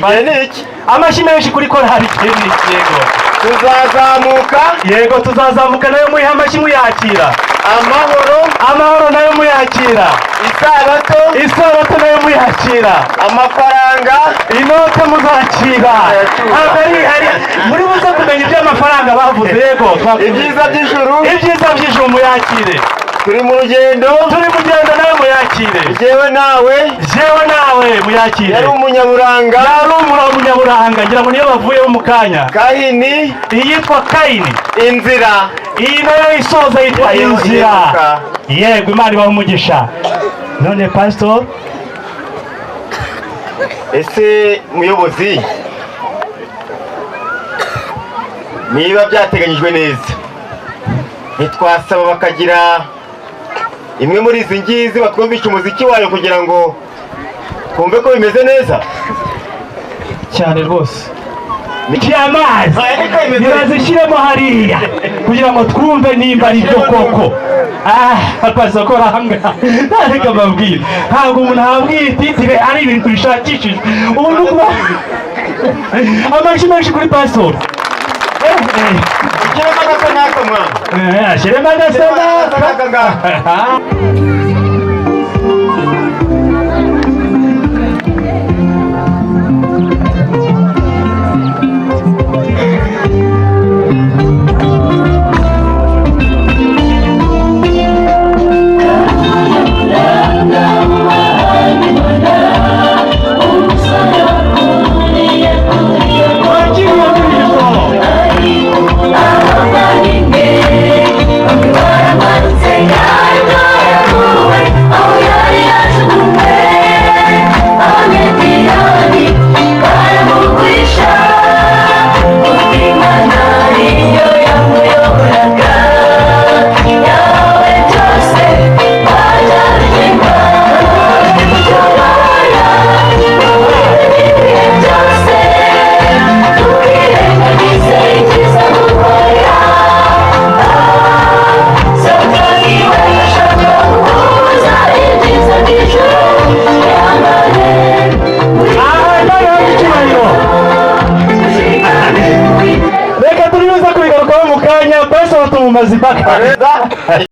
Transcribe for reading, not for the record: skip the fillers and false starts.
Beniki amashyi menshi kuri korali Beniki. Yego tuzazamuka, yego tuzazamuka nayo muyihe amashyi muyakira. Amahoro nayo muyakira. Isabato nayo muyakira. Amafaranga inote muzakira. Muri buze kumenya iby'amafaranga bavuze. Yego ibyiza by'ijuru muyakire. turi mu rugendo nawe muyakire. jewe nawe muyakire. yari umunyaburanga ngira ngo niyo bavuyeho mu kanya. Kahini iyitwa Kayini, inzira, iyi nayo isoza yitwa inzira. Yego Imana ibaha umugisha. None pastor, ese muyobozi, niba byateganyijwe neza ntitwasaba bakagira imwe muri izi ngizi batwumvisha umuziki wayo kugira ngo twumve ko bimeze neza cyane rwose. Amazi ntibazishyiremo hariya kugira ngo twumve nimba ari byo koko. Akaza ko ahangaha ntareka mbabwira, ntabwo umuntu ahabwira ititire ari ibintu bishakishijwe. Ubu kuba amashyi menshi kuri pastor. Kirema gasa n'aka mwana. Kirema gasa n'aka. Reka turibuza kubigarukaho mu kanya. Pastor tumumaze impaka.